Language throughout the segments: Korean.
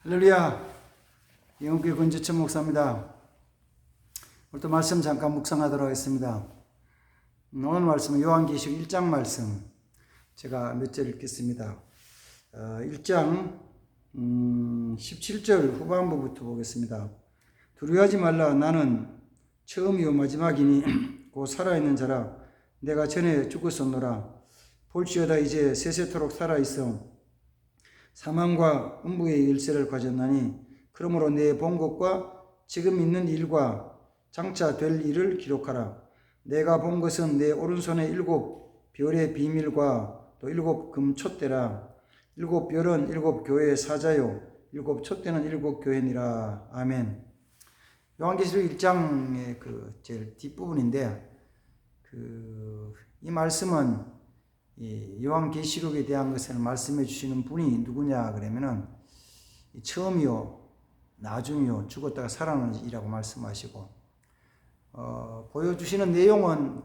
할렐루야. 영국교회 권지천 목사입니다. 오늘도 말씀 잠깐 묵상하도록 하겠습니다. 오늘 말씀은 요한계시록 1장 말씀 제가 몇 절 읽겠습니다. 1장 17절 후반부부터 보겠습니다. 두려워하지 말라. 나는 처음이요 마지막이니 곧 살아있는 자라. 내가 전에 죽었었노라. 볼지어다 이제 세세토록 살아있어 사망과 음부의 열쇠를 가졌나니 그러므로 내 본 것과 지금 있는 일과 장차 될 일을 기록하라. 내가 본 것은 내 오른손에 7 별의 비밀과 또 7 금촛대라. 7 별은 7 교회의 사자요 7 촛대는 7 교회니라. 아멘. 요한계시록 1장의 제일 뒷부분인데 이 말씀은 이 요한계시록에 대한 것을 말씀해 주시는 분이 누구냐 그러면은 처음이요 나중이요 죽었다가 살아나는 이라고 말씀하시고 보여주시는 내용은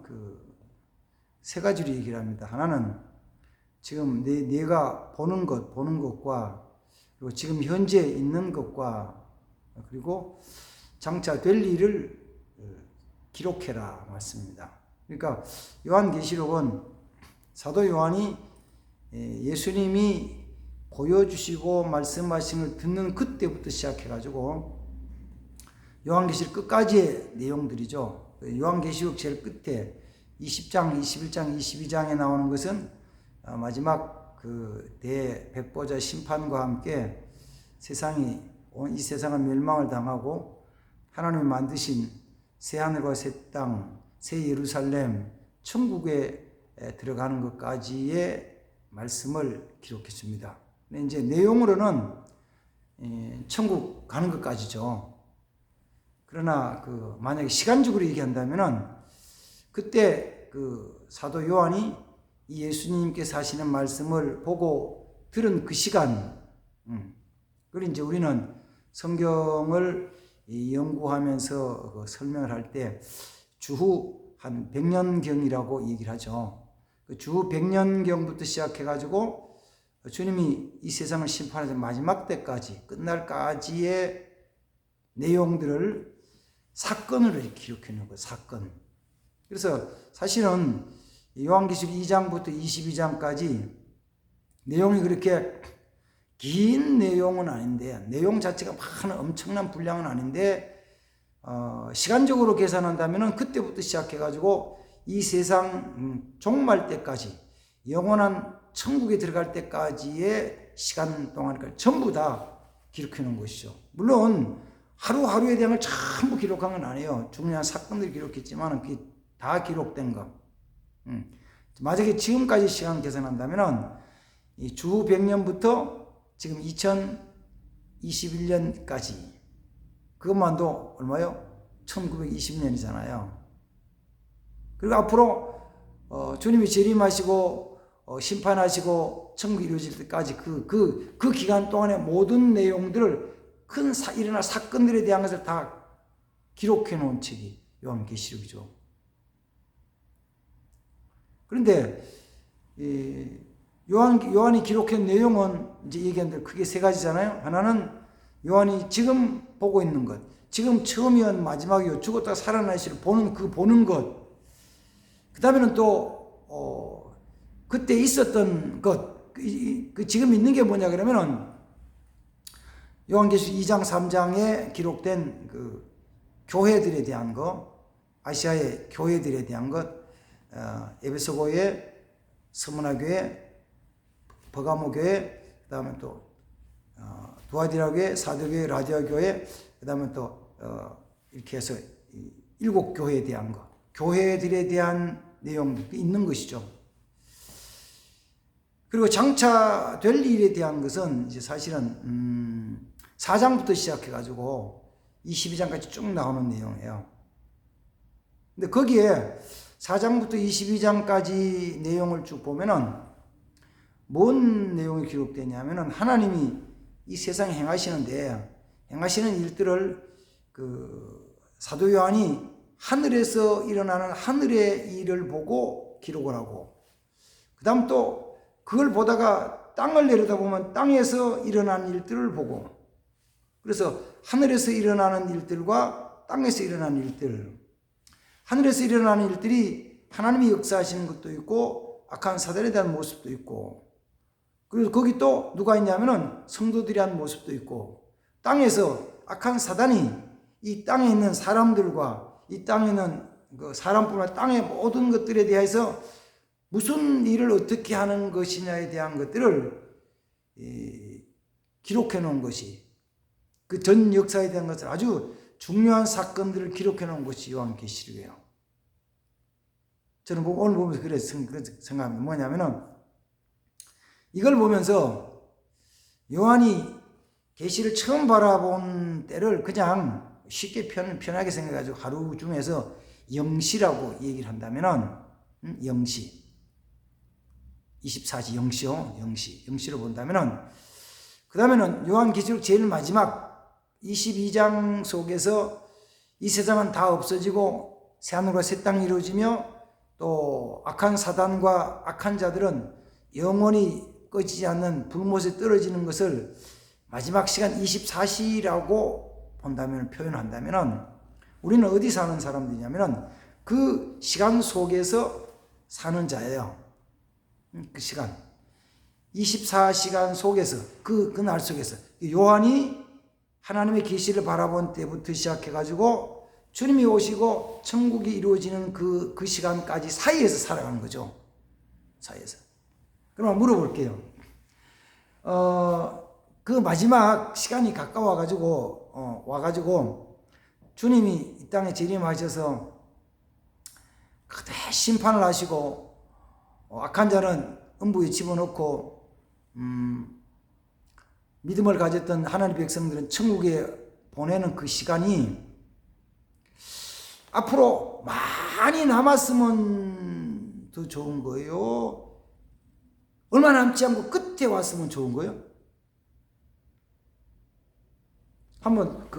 세 가지로 얘기를 합니다. 하나는 지금 내가 보는 것과 그리고 지금 현재 있는 것과 그리고 장차 될 일을 기록해라 말씀입니다. 그러니까 요한계시록은 사도 요한이 예수님이 보여주시고 말씀하신 걸 듣는 그때부터 시작해가지고 요한계시록 끝까지의 내용들이죠. 요한계시록 제일 끝에 20장, 21장, 22장에 나오는 것은 마지막 대백보자 심판과 함께 이 세상은 멸망을 당하고 하나님이 만드신 새하늘과 새 땅, 새 예루살렘, 천국에 들어가는 것까지의 말씀을 기록해 줍니다. 근데 이제 내용으로는 천국 가는 것까지죠. 그러나 만약에 시간적으로 얘기한다면은 그때 사도 요한이 이 예수님께서 하시는 말씀을 보고 들은 그 시간, 그걸 이제 우리는 성경을 연구하면서 설명을 할 때 주후 한 100년경이라고 얘기를 하죠. 주후 100년경부터 시작해가지고 주님이 이 세상을 심판하는 마지막 때까지 끝날까지의 내용들을 사건으로 기록해 놓은 거예요. 사건. 그래서 사실은 요한계시록 2장부터 22장까지 내용이 그렇게 긴 내용은 아닌데 내용 자체가 많은 엄청난 분량은 아닌데 시간적으로 계산한다면 그때부터 시작해가지고 이 세상 종말 때까지 영원한 천국에 들어갈 때까지의 시간 동안을 전부 다 기록해 놓은 것이죠. 물론 하루하루에 대한 걸 전부 기록한 건 아니에요. 중요한 사건들을 기록했지만 그게 다 기록된 것. 만약에 지금까지 시간 계산한다면 이 주후 100년부터 지금 2021년까지 그것만도 얼마요? 1920년이잖아요. 그리고 앞으로 주님이 재림하시고 심판하시고 천국이 이루어질 때까지 그 기간 동안의 모든 내용들을 일어날 사건들에 대한 것을 다 기록해 놓은 책이 요한계시록이죠. 그런데 요한이 기록한 내용은 이제 얘기한 대로 크게 세 가지잖아요. 하나는 요한이 지금 보고 있는 것, 지금 처음이었 마지막이요 죽었다가 살아나시를 보는 것. 그 다음에는 또 그때 있었던 것, 지금 있는 게 뭐냐 그러면은 요한계시록 2장 3장에 기록된 교회들에 대한 것, 아시아의 교회들에 대한 것, 에베소 교회, 스무나 교회, 버가모 교회, 그 다음에 또 두아디라 교회, 사도교회, 라디아 교회, 그 다음에 또 이렇게 해서 7 교회에 대한 것, 교회들에 대한 내용도 있는 것이죠. 그리고 장차 될 일에 대한 것은 이제 사실은 4장부터 시작해가지고 22장까지 쭉 나오는 내용이에요. 근데 거기에 4장부터 22장까지 내용을 쭉 보면은 뭔 내용이 기록되냐면은 하나님이 이 세상에 행하시는 일들을 사도 요한이 하늘에서 일어나는 하늘의 일을 보고 기록을 하고, 그 다음 또 그걸 보다가 땅을 내려다보면 땅에서 일어난 일들을 보고, 그래서 하늘에서 일어나는 일들과 땅에서 일어나는 일들, 하늘에서 일어나는 일들이 하나님이 역사하시는 것도 있고 악한 사단에 대한 모습도 있고, 그리고 거기 또 누가 있냐면은 성도들이 한 모습도 있고, 땅에서 악한 사단이 이 땅에 있는 사람들과 이 땅에 있는 그 사람뿐만 아니라 땅의 모든 것들에 대해서 무슨 일을 어떻게 하는 것이냐에 대한 것들을 기록해 놓은 것이, 그 전 역사에 대한 것을 아주 중요한 사건들을 기록해 놓은 것이 요한계시록이에요. 저는 오늘 보면서 그래 생각합니다. 뭐냐면은 이걸 보면서 요한이 계시를 처음 바라본 때를 그냥 쉽게 편하게 생각해가지고 하루 중에서 영시라고 얘기를 한다면은, 영시, 24시 영시요, 영시로 본다면은, 그 다음에는 요한계시록 제일 마지막 22장 속에서 이 세상은 다 없어지고 새하늘과 새 땅이 이루어지며 또 악한 사단과 악한 자들은 영원히 꺼지지 않는 불못에 떨어지는 것을 마지막 시간 24시라고 본다면, 표현한다면 우리는 어디 사는 사람들이냐면 그 시간 속에서 사는 자예요. 그 시간 24시간 속에서, 그날 속에서 요한이 하나님의 계시를 바라본 때부터 시작해가지고 주님이 오시고 천국이 이루어지는 그 시간까지 사이에서 살아가는 거죠. 사이에서. 그럼 물어볼게요. 그 마지막 시간이 가까워가지고 와가지고 주님이 이 땅에 재림하셔서 그때 심판을 하시고 악한 자는 음부에 집어넣고 믿음을 가졌던 하나님의 백성들은 천국에 보내는 그 시간이 앞으로 많이 남았으면 더 좋은 거예요? 얼마 남지 않고 끝에 왔으면 좋은 거예요? 한번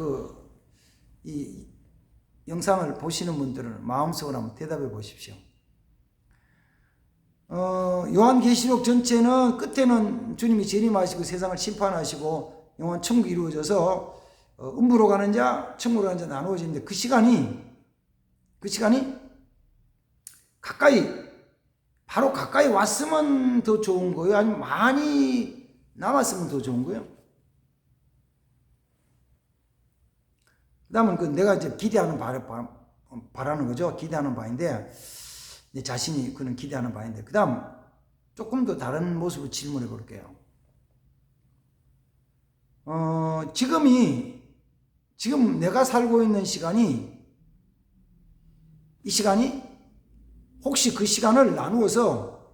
이 영상을 보시는 분들은 마음속으로 한번 대답해 보십시오. 요한계시록 전체는 끝에는 주님이 재림하시고 세상을 심판하시고 영원 천국이 이루어져서 음부로 가는 자, 천국으로 가는 자 나누어지는데 그 시간이 바로 가까이 왔으면 더 좋은 거예요? 아니면 많이 남았으면 더 좋은 거예요? 그 다음은 내가 이제 기대하는 바라는 거죠. 기대하는 바인데, 내 자신이 그는 기대하는 바인데, 그 다음 조금 더 다른 모습으로 질문해 볼게요. 지금 내가 살고 있는 시간이, 이 시간이 혹시 그 시간을 나누어서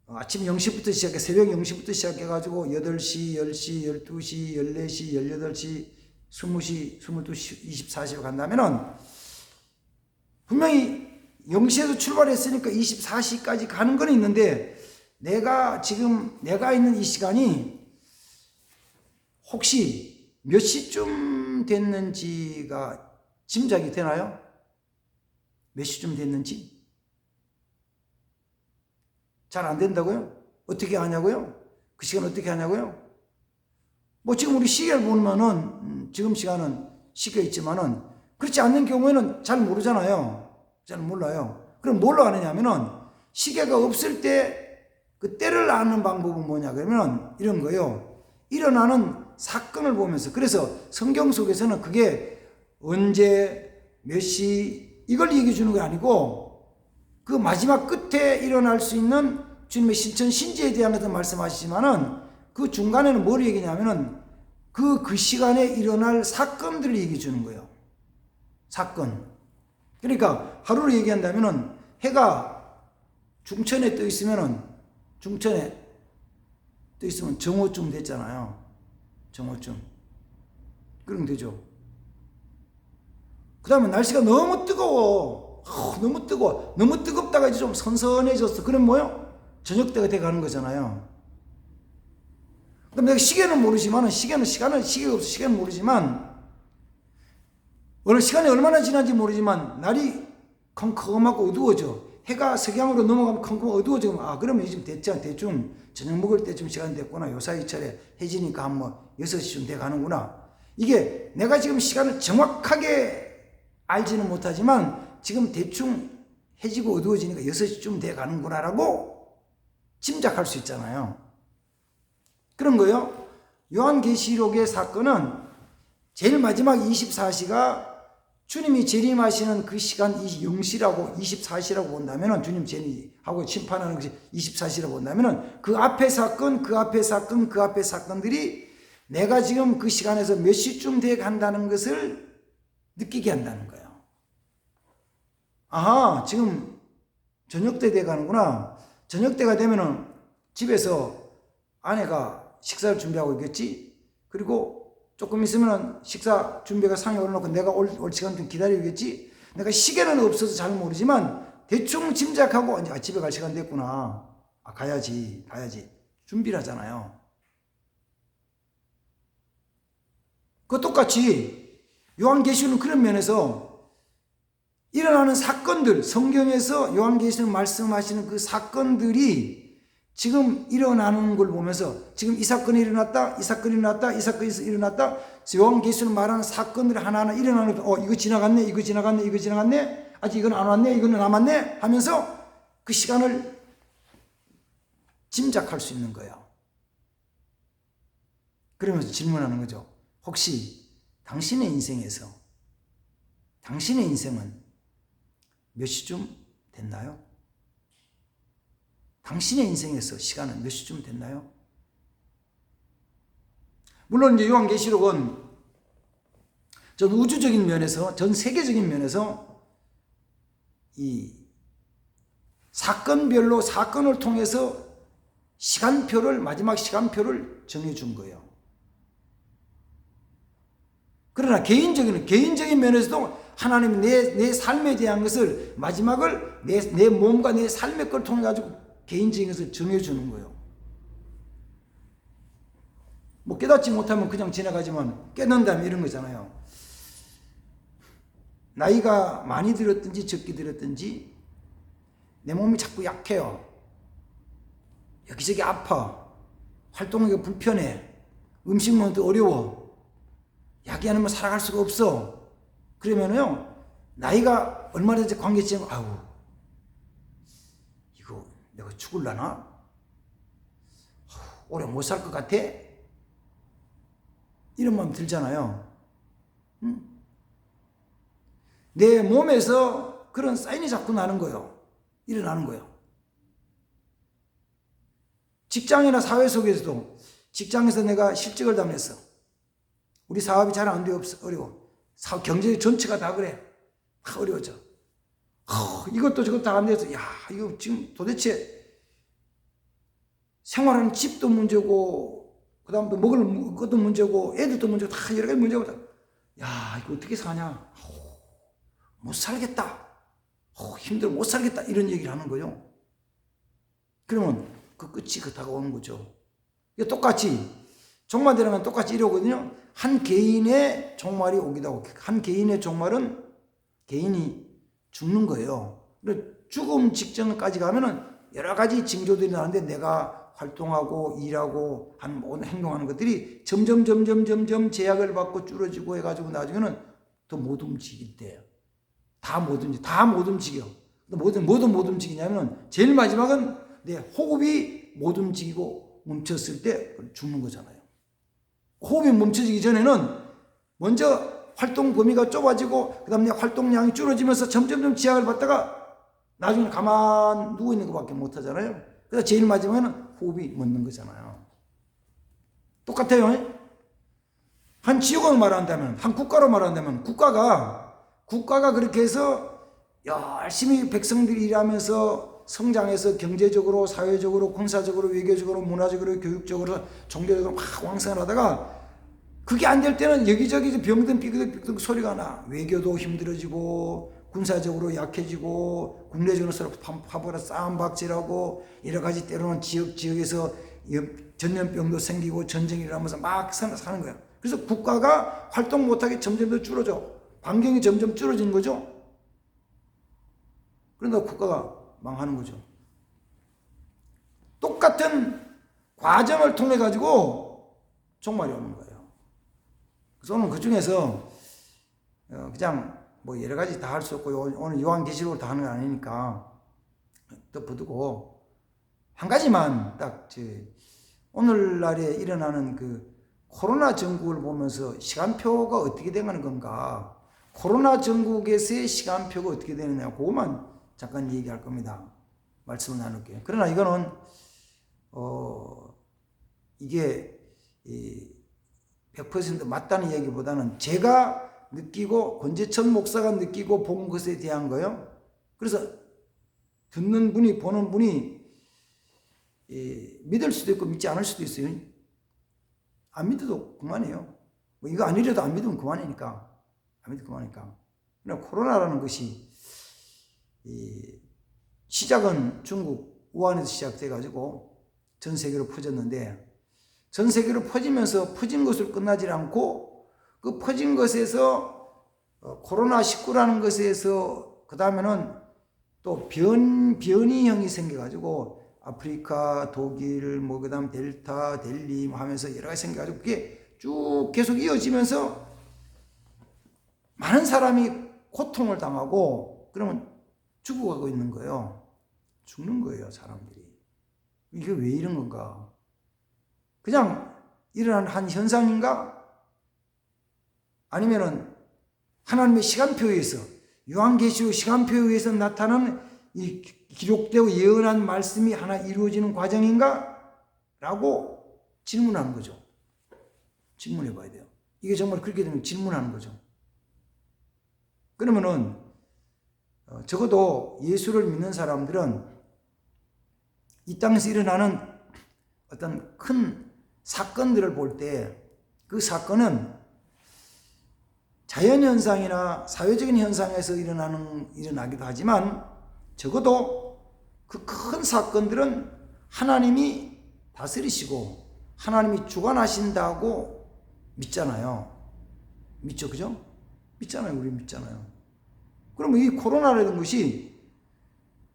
아침 0시부터 시작해, 새벽 0시부터 시작해가지고 8시, 10시, 12시, 14시, 18시, 20시, 22시, 24시로 간다면은 분명히 0시에서 출발했으니까 24시까지 가는 건 있는데 내가 있는 이 시간이 혹시 몇 시쯤 됐는지가 짐작이 되나요? 몇 시쯤 됐는지? 잘 안 된다고요? 어떻게 하냐고요? 그 시간 어떻게 하냐고요? 뭐 지금 우리 시계를 보면은 지금 시간은 시계 있지만은 그렇지 않는 경우에는 잘 모르잖아요. 잘 몰라요. 그럼 뭘로 아느냐면은 시계가 없을 때 그 때를 아는 방법은 뭐냐 그러면 이런 거예요. 일어나는 사건을 보면서. 그래서 성경 속에서는 그게 언제 몇 시 이걸 얘기해 주는 게 아니고 그 마지막 끝에 일어날 수 있는 주님의 신천 신지에 대한 것도 말씀하시지만은 그 중간에는 뭘 얘기냐면은 그 시간에 일어날 사건들을 얘기해 주는 거예요. 사건. 그러니까 하루를 얘기한다면은 해가 중천에 떠 있으면은 정오쯤 됐잖아요. 정오쯤. 그러면 되죠. 그 다음에 날씨가 너무 뜨거워. 너무 뜨겁다가 이제 좀 선선해졌어. 그럼 뭐요? 저녁 때가 돼 가는 거잖아요. 그럼 내가 시계는 모르지만, 시계가 없어 시계는 모르지만, 어느 시간이 얼마나 지난지 모르지만, 날이 컴컴하고 어두워져. 해가 석양으로 넘어가면 컴컴 어두워져. 그러면 이제 대충 저녁 먹을 때쯤 시간 됐구나. 요 사이철에 해지니까 한 6시쯤 돼 가는구나. 이게 내가 지금 시간을 정확하게 알지는 못하지만 지금 대충 해지고 어두워지니까 6시쯤 돼 가는구나라고 짐작할 수 있잖아요. 그런 거예요. 요한계시록의 사건은 제일 마지막 24시가 주님이 재림하시는 그 시간 0시라고 24시라고 본다면, 주님 재림하고 심판하는 것이 24시라고 본다면, 그 앞에 사건, 그 앞에 사건, 그 앞에 사건들이 내가 지금 그 시간에서 몇 시쯤 돼 간다는 것을 느끼게 한다는 거예요. 아하, 지금 저녁 때 돼 가는구나. 저녁 때가 되면은 집에서 아내가 식사를 준비하고 있겠지. 그리고 조금 있으면 식사 준비가 상에 올려놓고 내가 올 시간 좀 기다리겠지. 내가 시계는 없어서 잘 모르지만 대충 짐작하고 이제 집에 갈 시간 됐구나. 가야지. 준비를 하잖아요. 그 똑같이 요한계시록은 그런 면에서 일어나는 사건들, 성경에서 요한계시록 말씀하시는 그 사건들이 지금 일어나는 걸 보면서 지금 이 사건이 일어났다, 이 사건이 일어났다, 이 사건이 일어났다. 요한계시록 말하는 사건들이 하나하나 일어나는 것, 이거 지나갔네, 이거 지나갔네, 이거 지나갔네, 아직 이건 안 왔네, 이거는 남았네 하면서 그 시간을 짐작할 수 있는 거예요. 그러면서 질문하는 거죠. 혹시 당신의 인생에서 당신의 인생은 몇 시쯤 됐나요? 당신의 인생에서 시간은 몇 시쯤 됐나요? 물론 이제 요한계시록은 전 우주적인 면에서, 전 세계적인 면에서 이 사건별로 사건을 통해서 시간표를, 마지막 시간표를 정해준 거예요. 그러나 개인적인 면에서도 하나님이 내 삶에 대한 것을, 마지막을 내 몸과 내 삶의 걸 통해 가지고 개인적인 것을 정해주는 거예요. 뭐 깨닫지 못하면 그냥 지나가지만 깨닫는다면 이런 거잖아요. 나이가 많이 들었든지 적게 들었든지 내 몸이 자꾸 약해요. 여기저기 아파. 활동하기가 불편해. 음식 먹기도 어려워. 약이 아니면 살아갈 수가 없어. 그러면요, 나이가 얼마나 관계치면, 아우, 이거 내가 죽을라나? 오래 못 살 것 같아? 이런 마음 들잖아요. 내 몸에서 그런 사인이 자꾸 나는 거예요. 일어나는 거예요. 직장이나 사회 속에서도, 직장에서 내가 실직을 당했어. 우리 사업이 잘 안 돼, 어려워. 경제 전체가 다 그래. 다 어려워져. 이것도 저것도 다 안 돼서, 야, 이거 지금 도대체 생활하는 집도 문제고, 그 다음 또 먹을 것도 문제고, 애들도 문제고, 다 여러 가지 문제고, 야, 이거 어떻게 사냐? 못 살겠다. 힘들어, 못 살겠다. 이런 얘기를 하는 거죠. 그러면 그 끝이 다가오는 거죠. 이게 똑같이, 종말이라는 똑같이 이러거든요. 한 개인의 종말이 오기도 하고, 한 개인의 종말은 개인이 죽는 거예요. 죽음 직전까지 가면은 여러 가지 징조들이 나는데, 내가 활동하고 일하고 한 모든 행동하는 것들이 점점 제약을 받고 줄어지고 해가지고 나중에는 더 못 움직일 때예요. 다 못 움직여. 못 움직이냐면 제일 마지막은 내 호흡이 못 움직이고 멈췄을 때 죽는 거잖아요. 호흡이 멈춰지기 전에는 먼저 활동 범위가 좁아지고 그 다음에 활동량이 줄어지면서 점점 제약을 받다가 나중에 가만 누워 있는 것밖에 못 하잖아요. 그래서 제일 마지막에는 호흡이 멎는 거잖아요. 똑같아요. 한 지역을 말한다면, 한 국가로 말한다면, 국가가 그렇게 해서 열심히 백성들이 일하면서 성장해서 경제적으로, 사회적으로, 군사적으로, 외교적으로, 문화적으로, 교육적으로, 종교적으로 막 왕성을 하다가 그게 안 될 때는 여기저기 병든 삐그덕 소리가 나. 외교도 힘들어지고, 군사적으로 약해지고, 국내적으로 서로 파벌에 싸움박질하고, 여러 가지 때로는 지역에서 전염병도 생기고 전쟁이 일어나면서 막 사는 거야. 그래서 국가가 활동 못하게 점점 더 줄어져. 반경이 점점 줄어지는 거죠. 그러다 국가가 망하는 거죠. 똑같은 과정을 통해 가지고 종말이 오는 거예요. 저는 그 중에서 그냥 뭐 여러 가지 다 할 수 없고 오늘 요한계시록을 다 하는 건 아니니까 덮어두고 한 가지만 딱 오늘날에 일어나는 그 코로나 전국을 보면서 시간표가 어떻게 되는 건가, 코로나 전국에서의 시간표가 어떻게 되느냐, 그것만 잠깐 얘기할 겁니다. 말씀을 나눌게요. 그러나 이거는 이게 100% 맞다는 얘기보다는 제가 느끼고 권재천 목사가 느끼고 본 것에 대한 거요. 그래서 듣는 분이, 보는 분이 믿을 수도 있고 믿지 않을 수도 있어요. 안 믿어도 그만이에요. 뭐 이거 아니라도 안 믿으면 그만이니까. 안 믿으면 그만이니까. 그러나 코로나라는 것이 시작은 중국 우한에서 시작돼가지고 전 세계로 퍼졌는데, 전 세계로 퍼지면서 퍼진 것으로 끝나지 않고 그 퍼진 것에서 코로나19라는 것에서 그 다음에는 또 변이형이 생겨가지고 아프리카, 독일, 뭐 그 다음 델타, 델리 하면서 여러 가지 생겨가지고 그게 쭉 계속 이어지면서 많은 사람이 고통을 당하고 그러면 죽어가고 있는 거예요. 죽는 거예요, 사람들이. 이게 왜 이런 건가? 그냥 일어난 한 현상인가? 아니면은 하나님의 시간표에 의해서, 요한계시록 시간표에 의해서 나타나는 이 기록되고 예언한 말씀이 하나 이루어지는 과정인가? 라고 질문하는 거죠. 질문해 봐야 돼요. 이게 정말 그렇게 되면 질문하는 거죠. 그러면은 적어도 예수를 믿는 사람들은 이 땅에서 일어나는 어떤 큰 사건들을 볼 때 그 사건은 자연현상이나 사회적인 현상에서 일어나기도 하지만 적어도 그 큰 사건들은 하나님이 다스리시고 하나님이 주관하신다고 믿잖아요. 믿죠, 그죠? 믿잖아요. 우리 믿잖아요. 그러면 이 코로나라는 것이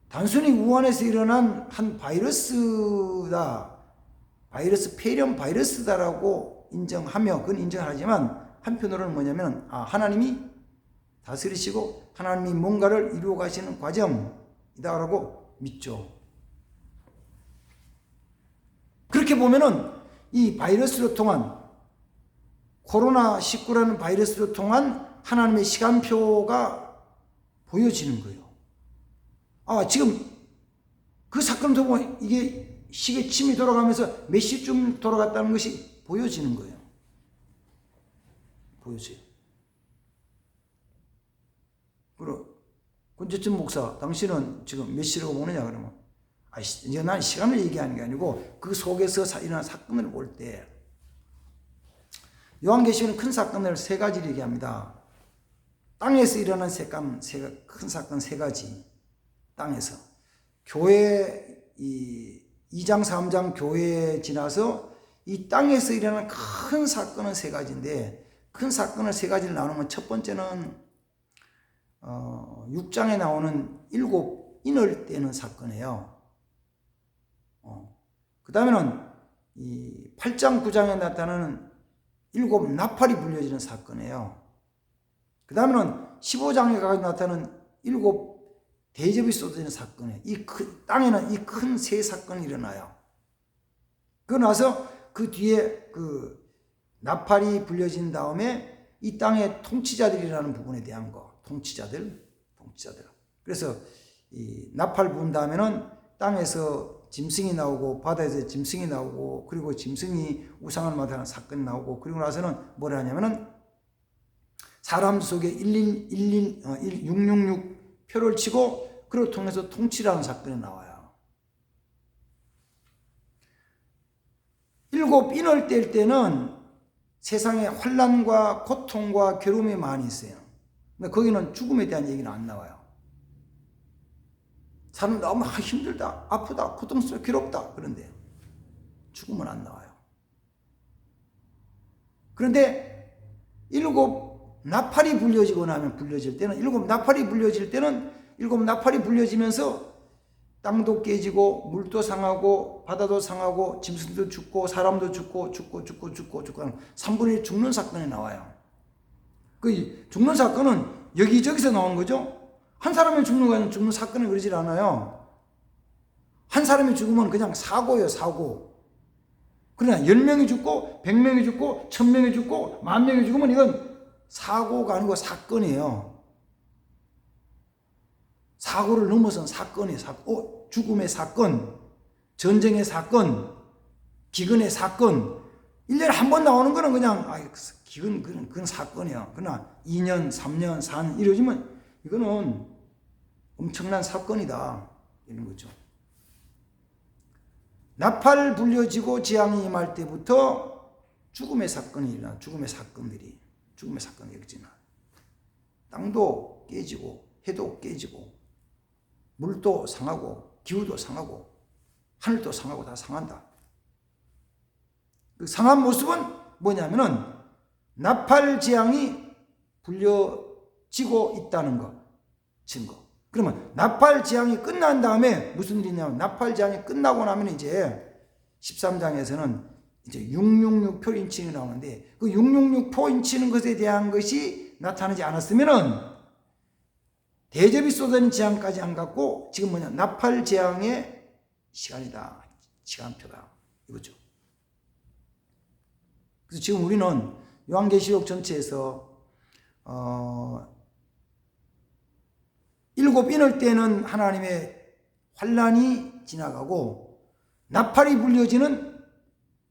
단순히 우한에서 일어난 한 바이러스다, 바이러스, 폐렴 바이러스다라고 인정하며, 그건 인정하지만 한편으로는 뭐냐면 하나님이 다스리시고 하나님이 뭔가를 이루어 가시는 과정이다라고 믿죠. 그렇게 보면은 이 바이러스로 통한, 코로나19라는 바이러스로 통한 하나님의 시간표가 보여지는 거예요. 지금 그 사건을 보면 이게 시계 침이 돌아가면서 몇 시쯤 돌아갔다는 것이 보여지는 거예요. 보여져요. 그리고 권재천 목사, 당신은 지금 몇 시라고 보느냐 그러면 이제 난 시간을 얘기하는 게 아니고 그 속에서 일어난 사건을 볼 때, 요한계시록은 큰 사건을 세 가지를 얘기합니다. 땅에서 일어난 큰 사건 세 가지. 땅에서 교회 2장 3장 교회에 지나서 이 땅에서 일어난 큰 사건은 세 가지인데, 큰 사건을 세 가지를 나누면 첫 번째는 6장에 나오는 7 인을 떼는 사건이에요. 그 다음에는 이 8장 9장에 나타나는 7 나팔이 불려지는 사건이에요. 그 다음에는 15장에 가서 나타나는 7 대접이 쏟아지는 사건이에요. 땅에는 이 큰 세 사건이 일어나요. 그러고 나서 그 뒤에 그 나팔이 불려진 다음에 이 땅의 통치자들이라는 부분에 대한 거, 통치자들. 그래서 이 나팔 부은 다음에는 땅에서 짐승이 나오고 바다에서 짐승이 나오고, 그리고 짐승이 우상을 마다하는 사건이 나오고, 그리고 나서는 뭐라 하냐면은 사람 속에 666 표를 치고 그를 통해서 통치라는 사건이 나와요. 7 인을 뗄 때는 세상에 환난과 고통과 괴로움이 많이 있어요. 근데 거기는 죽음에 대한 얘기는 안 나와요. 사람 너무 힘들다, 아프다, 고통스럽다, 괴롭다, 그런데 죽음은 안 나와요. 그런데 7 나팔이 불려지고 나면, 불려질 때는 7 나팔이 불려질 때는 7 나팔이 불려지면서 땅도 깨지고 물도 상하고 바다도 상하고 짐승도 죽고 사람도 죽고 3분의 1 죽는 사건이 나와요. 그 죽는 사건은 여기저기서 나오는 거죠. 한 사람이 죽는 거 아니면 죽는 사건은 그러질 않아요. 한 사람이 죽으면 그냥 사고예요, 사고. 그러나 10명이 죽고 100명이 죽고 1000명이 죽고 10,000명이 죽으면 이건 사고가 아니고 사건이에요. 사고를 넘어선 사건이에요. 죽음의 사건, 전쟁의 사건, 기근의 사건. 1년에 한 번 나오는 거는 그냥 기근 그건 사건이야. 그러나 2년, 3년, 4년 이러지만 이거는 엄청난 사건이다. 이런 거죠. 나팔 불려지고 재앙이 임할 때부터 죽음의 사건이 일어나. 죽음의 사건들이 일어나. 땅도 깨지고 해도 깨지고 물도 상하고 기후도 상하고 하늘도 상하고 다 상한다. 그 상한 모습은 뭐냐면은 나팔 재앙이 불려지고 있다는 거, 증거. 그러면 나팔 재앙이 끝난 다음에 무슨 일이 있냐면 나팔 재앙이 끝나고 나면 이제 13장에서는 이제 666표 인치가 나오는데 그 666표 인치는 것에 대한 것이 나타나지 않았으면은 대접이 쏟아진 재앙까지 안 갔고 지금 뭐냐 나팔 재앙의 시간이다. 시간표다. 이거죠. 그래서 지금 우리는 요한계시록 전체에서 7인을 때는 하나님의 환란이 지나가고 나팔이 불려지는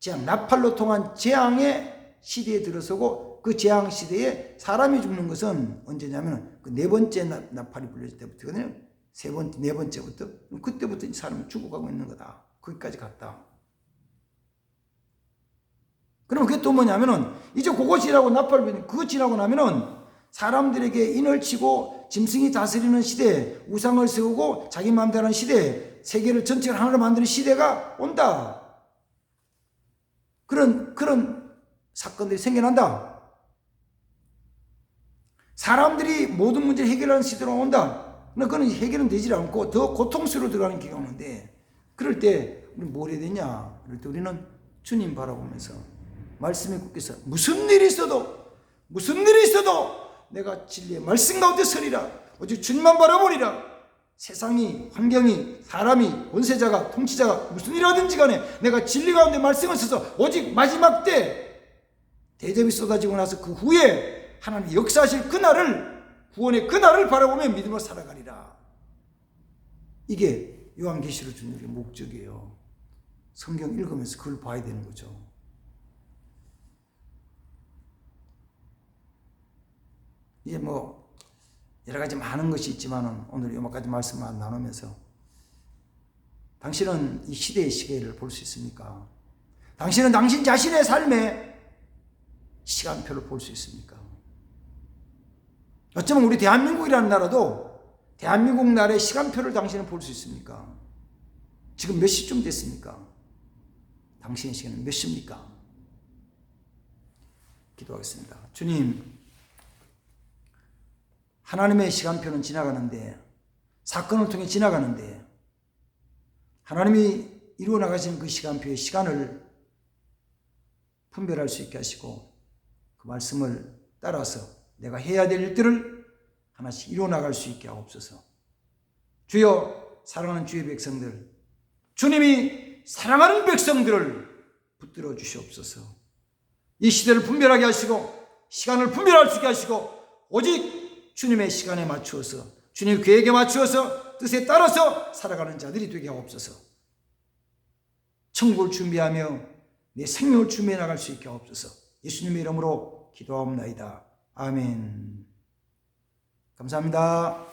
재앙, 나팔로 통한 재앙의 시대에 들어서고 그 재앙 시대에 사람이 죽는 것은 언제냐면 그 네 번째 나팔이 불려질 때부터거든요. 네 번째부터. 그때부터 사람이 죽어가고 있는 거다. 거기까지 갔다. 그럼 그게 또 뭐냐면은 이제 그거 지나고 나팔 불리는 그거 지나고 나면은 사람들에게 인을 치고 짐승이 다스리는 시대, 우상을 세우고 자기 마음대로 하는 시대, 세계를 전체를 하나로 만드는 시대가 온다. 그런 사건들이 생겨난다. 사람들이 모든 문제를 해결하는 시대로 온다. 그러나 그건 해결은 되지 않고 더 고통스러워 들어가는 기가 오는데 그럴 때 우리 뭘 해야 되냐? 그럴 때 우리는 주님 바라보면서 말씀에 굳게서 무슨 일이 있어도 내가 진리의 말씀 가운데 서리라. 오직 주님만 바라보리라. 세상이, 환경이, 사람이, 권세자가, 통치자가 무슨 일을 하든지 간에 내가 진리 가운데 말씀을 써서 오직 마지막 때 대접이 쏟아지고 나서 그 후에 하나님 역사하실 그날을, 구원의 그날을 바라보며 믿음으로 살아가리라. 이게 요한계시록 주는 우리의 목적이에요. 성경 읽으면서 그걸 봐야 되는 거죠. 이제 뭐 여러 가지 많은 것이 있지만은 오늘 요만까지 말씀을 나누면서 당신은 이 시대의 시계를 볼 수 있습니까? 당신은 당신 자신의 삶의 시간표를 볼 수 있습니까? 어쩌면 우리 대한민국이라는 나라도 대한민국 나라의 시간표를 당신은 볼 수 있습니까? 지금 몇 시쯤 됐습니까? 당신의 시간은 몇 시입니까? 기도하겠습니다. 주님, 하나님의 시간표는 지나가는데, 사건을 통해 지나가는데, 하나님이 이루어 나가시는 그 시간표의 시간을 분별할 수 있게 하시고, 그 말씀을 따라서 내가 해야 될 일들을 하나씩 이루어 나갈 수 있게 하옵소서. 주여, 사랑하는 주의 백성들, 주님이 사랑하는 백성들을 붙들어 주시옵소서. 이 시대를 분별하게 하시고, 시간을 분별할 수 있게 하시고, 오직 주님의 시간에 맞추어서 주님의 계획에 맞추어서 뜻에 따라서 살아가는 자들이 되게 하옵소서. 천국을 준비하며 내 생명을 준비해 나갈 수 있게 하옵소서. 예수님의 이름으로 기도하옵나이다. 아멘. 감사합니다.